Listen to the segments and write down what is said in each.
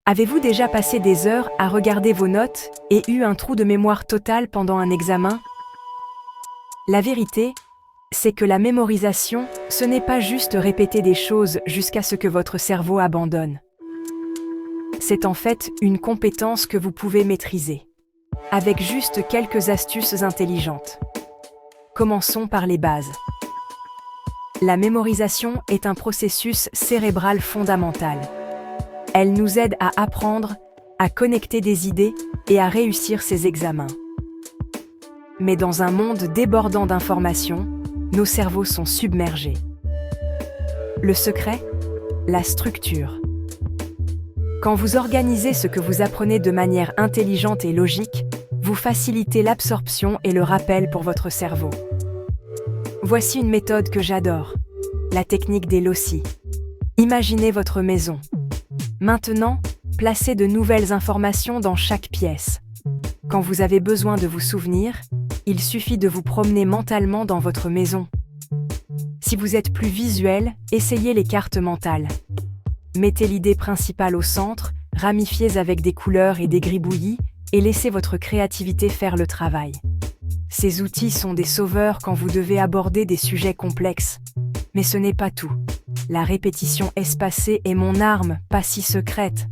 Avez-vous déjà passé des heures à regarder vos notes et eu un trou de mémoire total pendant un examen? La vérité, c'est que la mémorisation, ce n'est pas juste répéter des choses jusqu'à ce que votre cerveau abandonne. C'est en fait une compétence que vous pouvez maîtriser, avec juste quelques astuces intelligentes. Commençons par les bases. La mémorisation est un processus cérébral fondamental. Elle nous aide à apprendre, à connecter des idées et à réussir ses examens. Mais dans un monde débordant d'informations, nos cerveaux sont submergés. Le secret? La structure. Quand vous organisez ce que vous apprenez de manière intelligente et logique, vous facilitez l'absorption et le rappel pour votre cerveau. Voici une méthode que j'adore, la technique des loci. Imaginez votre maison. Maintenant, placez de nouvelles informations dans chaque pièce. Quand vous avez besoin de vous souvenir, il suffit de vous promener mentalement dans votre maison. Si vous êtes plus visuel, essayez les cartes mentales. Mettez l'idée principale au centre, ramifiez avec des couleurs et des gribouillis, et laissez votre créativité faire le travail. Ces outils sont des sauveurs quand vous devez aborder des sujets complexes. Mais ce n'est pas tout. La répétition espacée est mon arme, pas si secrète.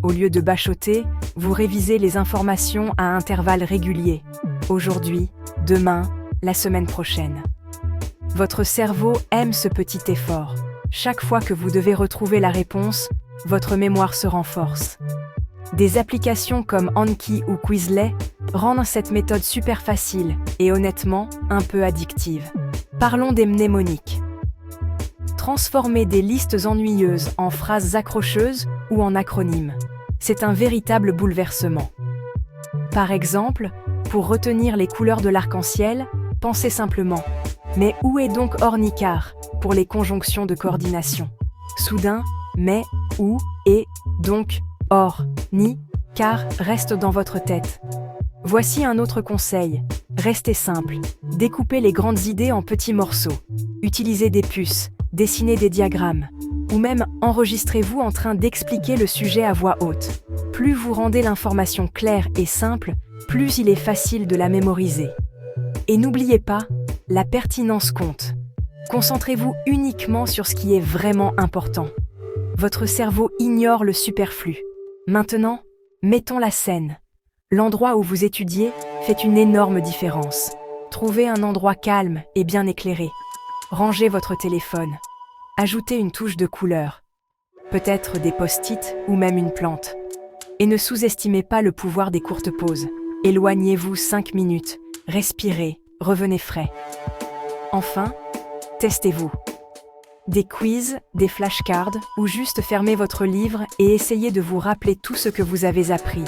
Au lieu de bachoter, vous révisez les informations à intervalles réguliers. Aujourd'hui, demain, la semaine prochaine. Votre cerveau aime ce petit effort. Chaque fois que vous devez retrouver la réponse, votre mémoire se renforce. Des applications comme Anki ou Quizlet rendent cette méthode super facile et honnêtement un peu addictive. Parlons des mnémoniques. Transformer des listes ennuyeuses en phrases accrocheuses ou en acronymes. C'est un véritable bouleversement. Par exemple, pour retenir les couleurs de l'arc-en-ciel, pensez simplement « Mais où est donc ornicar ?» pour les conjonctions de coordination. Soudain, mais, ou, et, donc, or, ni, car reste dans votre tête. Voici un autre conseil. Restez simple. Découpez les grandes idées en petits morceaux. Utilisez des puces, dessinez des diagrammes, ou même enregistrez-vous en train d'expliquer le sujet à voix haute. Plus vous rendez l'information claire et simple, plus il est facile de la mémoriser. Et n'oubliez pas, la pertinence compte. Concentrez-vous uniquement sur ce qui est vraiment important. Votre cerveau ignore le superflu. Maintenant, mettons la scène. L'endroit où vous étudiez fait une énorme différence. Trouvez un endroit calme et bien éclairé. Rangez votre téléphone. Ajoutez une touche de couleur. Peut-être des post-it ou même une plante. Et ne sous-estimez pas le pouvoir des courtes pauses. Éloignez-vous 5 minutes. Respirez, revenez frais. Enfin, testez-vous. Des quiz, des flashcards ou juste fermez votre livre et essayez de vous rappeler tout ce que vous avez appris.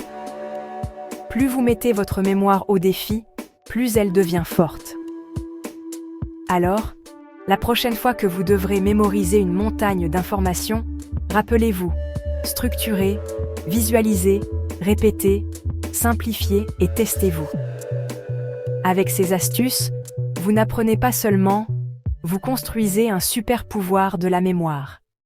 Plus vous mettez votre mémoire au défi, plus elle devient forte. Alors, la prochaine fois que vous devrez mémoriser une montagne d'informations, rappelez-vous, structurez, visualisez, répétez, simplifiez et testez-vous. Avec ces astuces, vous n'apprenez pas seulement, vous construisez un super pouvoir de la mémoire.